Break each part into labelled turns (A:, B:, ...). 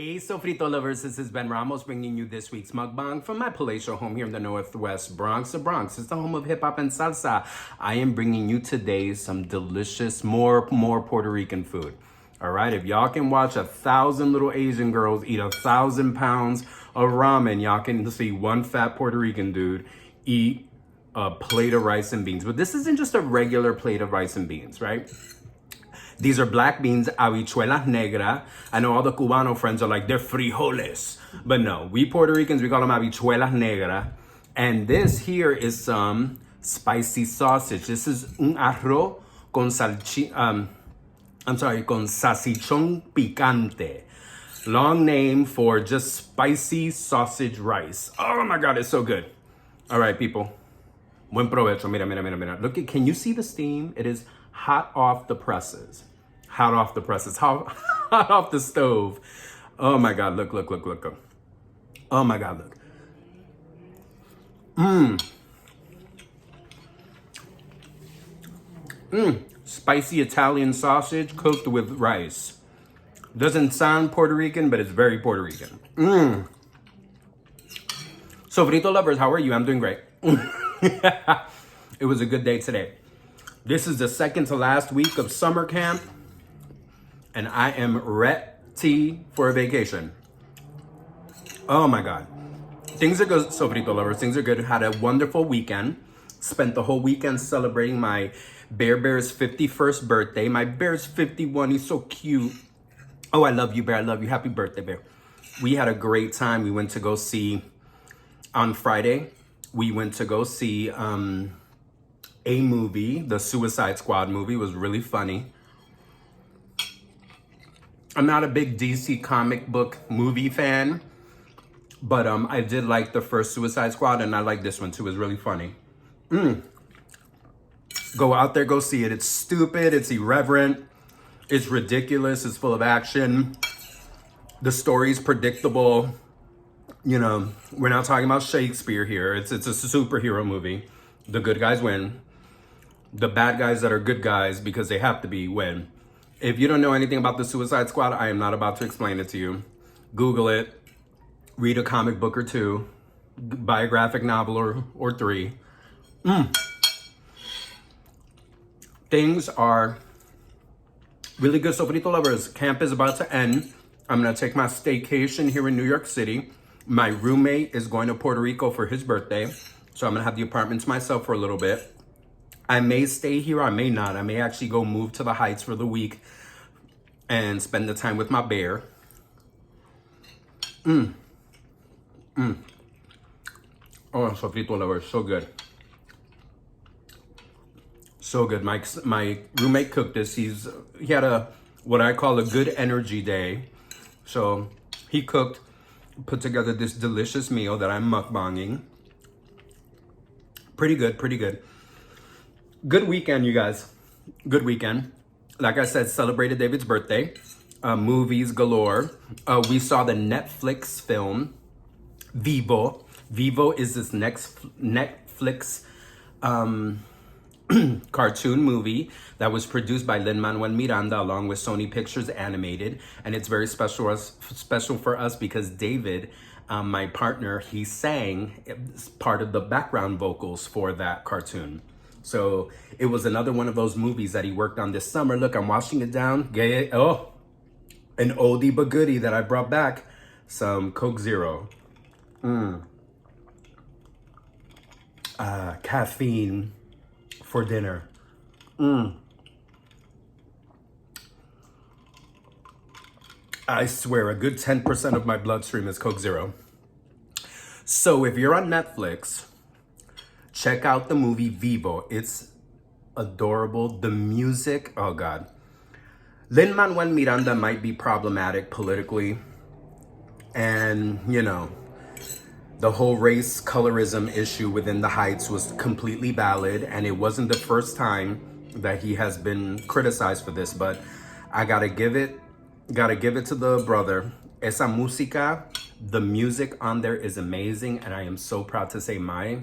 A: Hey, Sofrito lovers, this is Ben Ramos bringing you this week's mukbang from my palatial home here in the Northwest Bronx. The Bronx is the home of hip hop and salsa. I am bringing you today some delicious, more Puerto Rican food. All right, if y'all can watch 1,000 little Asian girls eat 1,000 pounds of ramen, y'all can see one fat Puerto Rican dude eat a plate of rice and beans. But this isn't just a regular plate of rice and beans, right? These are black beans, habichuelas negra. I know all the Cubano friends are like, they're frijoles. But no, we Puerto Ricans, we call them habichuelas negra. And this here is some spicy sausage. This is un arroz con con salchichón picante. Long name for just spicy sausage rice. Oh my God, it's so good. All right, people. Buen provecho. Mira. Look, can you see the steam? It is hot off the presses. Hot off the presses. Hot off the stove. Oh my God, look. Oh my God, look. Spicy Italian sausage cooked with rice. Doesn't sound Puerto Rican, but it's very Puerto Rican. Sofrito lovers, how are you? I'm doing great. It was a good day today. This is the second to last week of summer camp, and I am ready for a vacation. Oh my God. Things are good, Sofrito lovers. Things are good. Had a wonderful weekend. Spent the whole weekend celebrating my Bear's 51st birthday. My Bear's 51. He's so cute. Oh, I love you, Bear. I love you. Happy birthday, Bear. We had a great time. We went to go see, on Friday, we went to go see a movie. The Suicide Squad movie was really funny. I'm not a big DC comic book movie fan, but I did like the first Suicide Squad, and I like this one too. It was really funny. Go out there, go see it. It's stupid, it's irreverent, it's ridiculous, it's full of action. The story's predictable. You know, we're not talking about Shakespeare here. It's a superhero movie. The good guys win. The bad guys that are good guys, because they have to be, win. If you don't know anything about the Suicide Squad, I am not about to explain it to you. Google it. Read a comic book or two. Buy a graphic novel or three. Things are really good. Sofrito lovers, camp is about to end. I'm going to take my staycation here in New York City. My roommate is going to Puerto Rico for his birthday. So I'm going to have the apartment to myself for a little bit. I may stay here, I may not. I may actually go move to the Heights for the week and spend the time with my bear. Oh, Sofrito lovers, so good. So good. My roommate cooked this. He had what I call a good energy day. So he put together this delicious meal that I'm mukbanging. Pretty good. Good weekend, you guys. Good weekend. Like I said, celebrated David's birthday. Movies galore. We saw the Netflix film Vivo. Vivo is this Netflix cartoon movie that was produced by Lin-Manuel Miranda along with Sony Pictures Animated, and it's very special for us because David, my partner, he sang part of the background vocals for that cartoon. So it was another one of those movies that he worked on this summer. Look, I'm washing it down. Oh, an oldie but goodie that I brought back. Some Coke Zero. Caffeine for dinner. I swear a good 10% of my bloodstream is Coke Zero. So if you're on Netflix, check out the movie Vivo. It's adorable. The music, oh God. Lin-Manuel Miranda might be problematic politically. And, you know, the whole race colorism issue within the Heights was completely valid, and it wasn't the first time that he has been criticized for this, but I gotta give it to the brother. Esa música, the music on there is amazing, and I am so proud to say my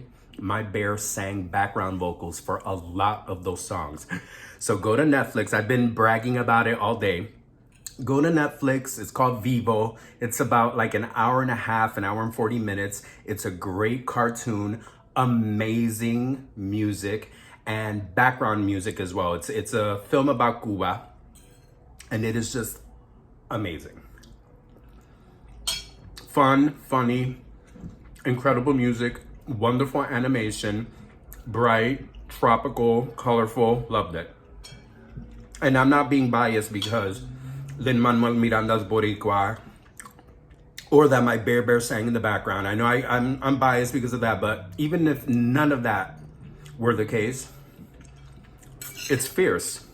A: bear sang background vocals for a lot of those songs. So go to Netflix. I've been bragging about it all day. Go to Netflix. It's called Vivo. It's about like an hour and a half, an hour and 40 minutes. It's a great cartoon, amazing music, and background music as well. It's a film about Cuba, and it is just amazing. Fun, funny, incredible music, wonderful animation, bright, tropical, colorful. Loved it. And I'm not being biased because Lin-Manuel Miranda's Boricua, or that my Bear sang in the background. I know I'm biased because of that, but even if none of that were the case, it's fierce.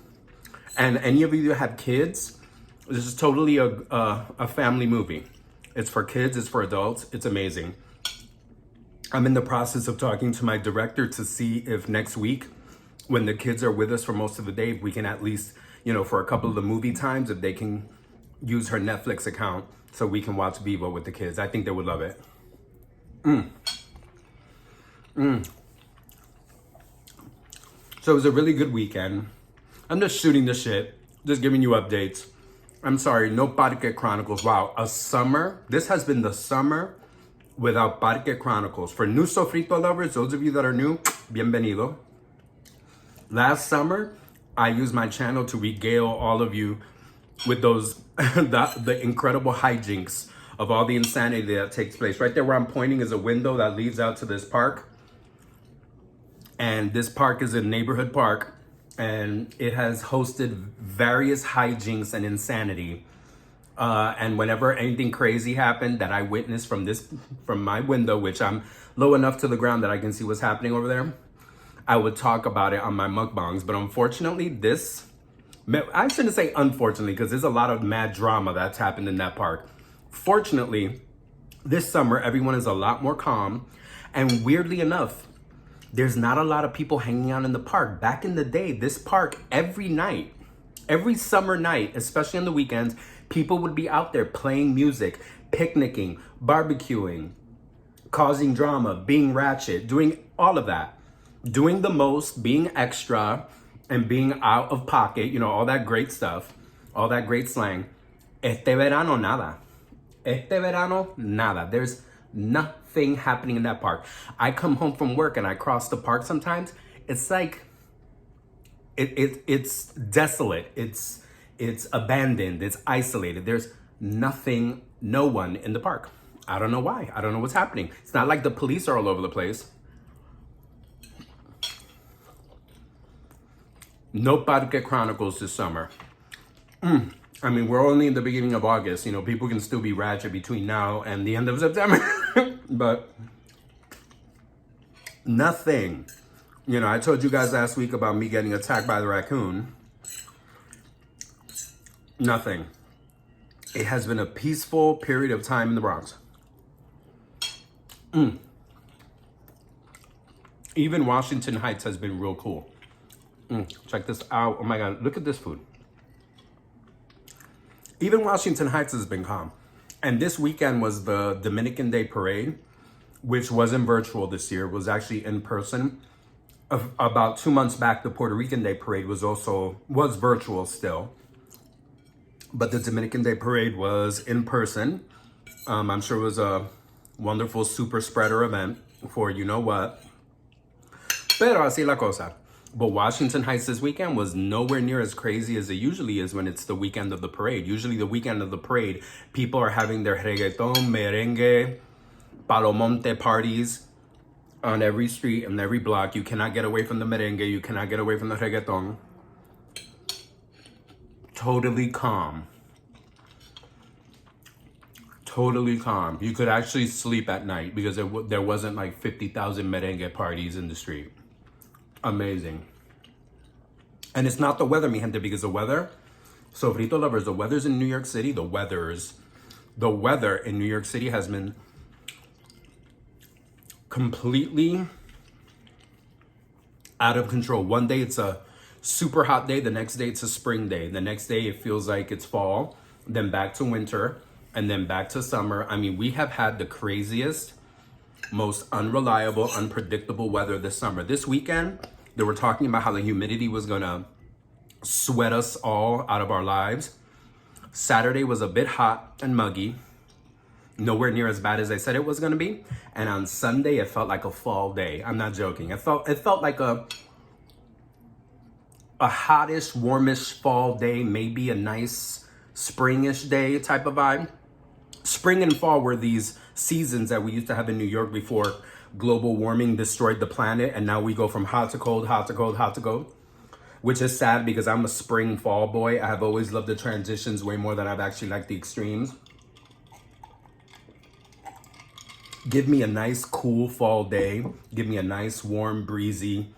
A: And any of you that have kids, this is totally a family movie. It's for kids, it's for adults, it's amazing. I'm in the process of talking to my director to see if next week, when the kids are with us for most of the day, we can at least, for a couple of the movie times, if they can use her Netflix account so we can watch Vivo with the kids. I think they would love it. So it was a really good weekend. I'm just shooting the shit, just giving you updates. I'm sorry, no Parque Chronicles. Wow, a summer. This has been the summer without Parque Chronicles. For new sofrito lovers, those of you that are new, bienvenido. Last summer, I used my channel to regale all of you with those the incredible hijinks of all the insanity that takes place. Right there where I'm pointing is a window that leads out to this park. And this park is a neighborhood park, and it has hosted various hijinks and insanity. And whenever anything crazy happened that I witnessed from my window, which I'm low enough to the ground that I can see what's happening over there, I would talk about it on my mukbangs. But unfortunately, I shouldn't say unfortunately, because there's a lot of mad drama that's happened in that park. Fortunately, this summer, everyone is a lot more calm. And weirdly enough, there's not a lot of people hanging out in the park. Back in the day, this park, every night, every summer night, especially on the weekends, people would be out there playing music, picnicking, barbecuing, causing drama, being ratchet, doing all of that. Doing the most, being extra, and being out of pocket, all that great stuff, all that great slang. Este verano, nada. Este verano, nada. There's nothing happening in that park. I come home from work and I cross the park sometimes. It's like, it's desolate. It's abandoned. It's isolated. There's nothing, no one in the park. I don't know why. I don't know what's happening. It's not like the police are all over the place. No Parque Chronicles this summer. I mean, we're only in the beginning of August. People can still be ratchet between now and the end of September. But nothing. I told you guys last week about me getting attacked by the raccoon. Nothing. It has been a peaceful period of time in the Bronx. Even Washington Heights has been real cool. Check this out. Oh my God, look at this food. Even Washington Heights has been calm. And this weekend was the Dominican Day Parade, which wasn't virtual this year. It was actually in person. About 2 months back, the Puerto Rican Day Parade was virtual still. But the Dominican Day Parade was in person. I'm sure it was a wonderful super spreader event for you know what. Pero así la cosa. But Washington Heights this weekend was nowhere near as crazy as it usually is when it's the weekend of the parade. Usually the weekend of the parade, people are having their reggaeton, merengue, palomonte parties on every street and every block. You cannot get away from the merengue. You cannot get away from the reggaeton. Totally calm. Totally calm. You could actually sleep at night because there wasn't like 50,000 merengue parties in the street. Amazing. And it's not the weather, mi gente, because the weather, sofrito lovers, the weather's in New York City, the weather in New York City has been completely out of control. One day it's a super hot day, the next day it's a spring day. The next day it feels like it's fall, then back to winter, and then back to summer. I mean, we have had the craziest, most unreliable, unpredictable weather this summer. This weekend, they were talking about how the humidity was gonna sweat us all out of our lives. Saturday was a bit hot and muggy. Nowhere near as bad as I said it was gonna be. And on Sunday, it felt like a fall day. I'm not joking. It felt like a hottish, warmish fall day, maybe a nice springish day type of vibe. Spring and fall were these seasons that we used to have in New York before global warming destroyed the planet, and now we go from hot to cold, hot to cold, hot to cold, which is sad because I'm a spring fall boy. I have always loved the transitions way more than I've actually liked the extremes. Give me a nice cool fall day. Give me a nice warm breezy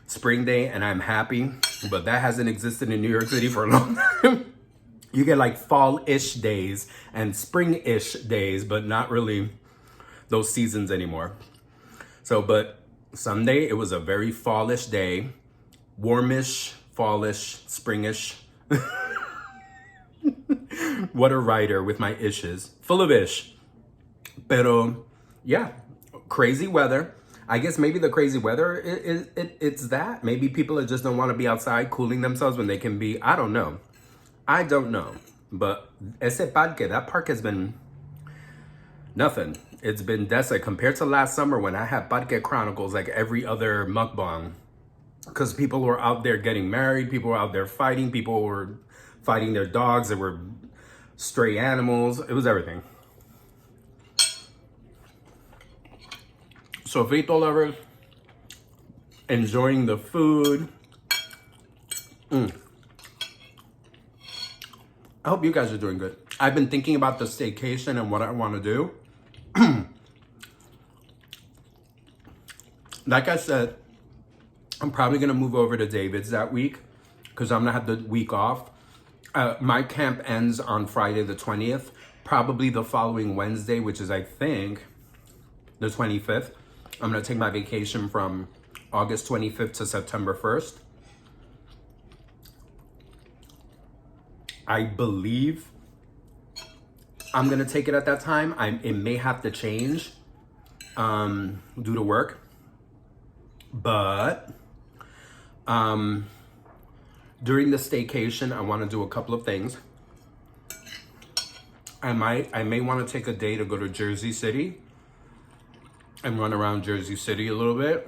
A: spring day and I'm happy. But that hasn't existed in New York City for a long time. You get like fall-ish days and spring-ish days, but not really those seasons anymore. So, but Sunday, it was a very fallish day. Warmish, fallish, springish. What a writer with my ishes. Full of ish. Pero, yeah, crazy weather. I guess maybe the crazy weather, it's that. Maybe people just don't want to be outside cooling themselves when they can be, I don't know. But ese parque, that park has been nothing. It's been desolate compared to last summer when I had Parque Chronicles like every other mukbang. Because people were out there getting married, people were out there fighting, people were fighting their dogs, there were stray animals, it was everything. So frito lovers, enjoying the food. I hope you guys are doing good. I've been thinking about the staycation and what I want to do. Like I said, I'm probably going to move over to David's that week because I'm going to have the week off. My camp ends on Friday the 20th, probably the following Wednesday, which is, I think, the 25th. I'm going to take my vacation from August 25th to September 1st. I believe I'm going to take it at that time. It may have to change due to work. But during the staycation, I want to do a couple of things. I may want to take a day to go to Jersey City and run around Jersey City a little bit,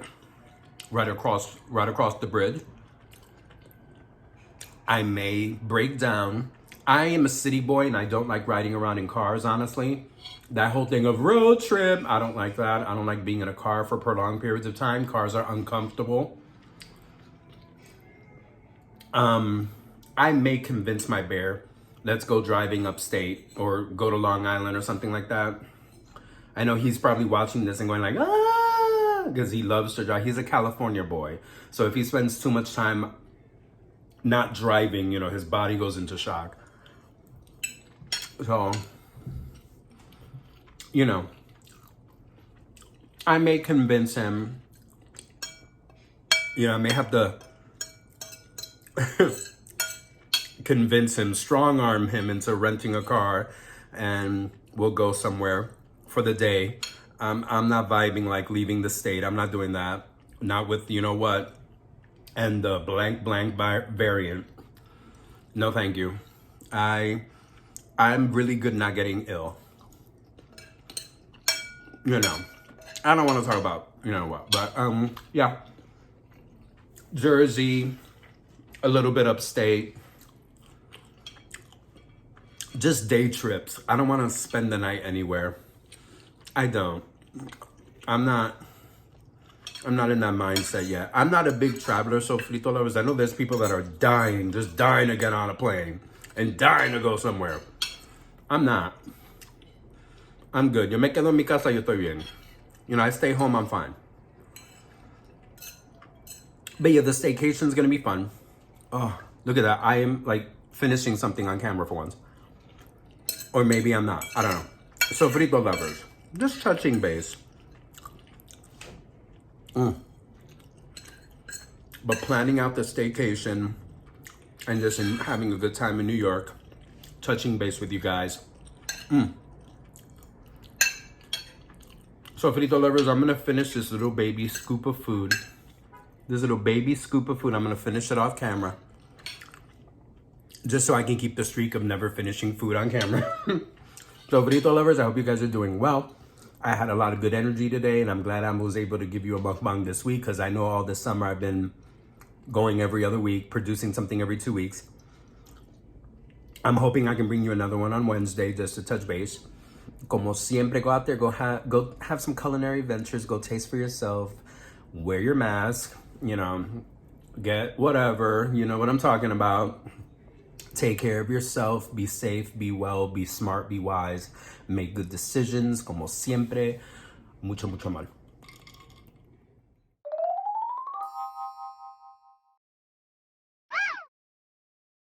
A: right across the bridge. I may break down. I am a city boy and I don't like riding around in cars, honestly. That whole thing of road trip, I don't like that. I don't like being in a car for prolonged periods of time. Cars are uncomfortable. I may convince my bear, let's go driving upstate or go to Long Island or something like that. I know he's probably watching this and going like, ah, because he loves to drive. He's a California boy. So if he spends too much time not driving, you know, his body goes into shock. So, you know, I may convince him, you know, I may have to convince him, strong arm him into renting a car and we'll go somewhere for the day. I'm not vibing like leaving the state. I'm not doing that. Not with, you know what, and the blank variant. No, thank you. I'm really good not getting ill. You know, I don't want to talk about, you know what, but yeah. Jersey, a little bit upstate. Just day trips. I don't want to spend the night anywhere. I don't. I'm not in that mindset yet. I'm not a big traveler, so frito lovers, I know there's people that are just dying to get on a plane and dying to go somewhere. I'm not. I'm good. Yo me quedo en mi casa, yo estoy bien. You know, I stay home, I'm fine. But yeah, the staycation's gonna be fun. Oh, look at that. I am like finishing something on camera for once. Or maybe I'm not. I don't know. So frito lovers, just touching base. But planning out the staycation and just having a good time in New York, touching base with you guys. So frito lovers, I'm gonna finish this little baby scoop of food. I'm gonna finish it off camera. just so I can keep the streak of never finishing food on camera. So Frito lovers, I hope you guys are doing well. I had a lot of good energy today, and I'm glad I was able to give you a mukbang this week, because I know all this summer I've been going every other week, producing something every 2 weeks. I'm hoping I can bring you another one on Wednesday just to touch base. Como siempre, go out there, go have some culinary ventures, go taste for yourself, wear your mask, you know, get whatever, you know what I'm talking about. Take care of yourself, be safe, be well, be smart, be wise, make good decisions, como siempre. Mucho, mucho mal.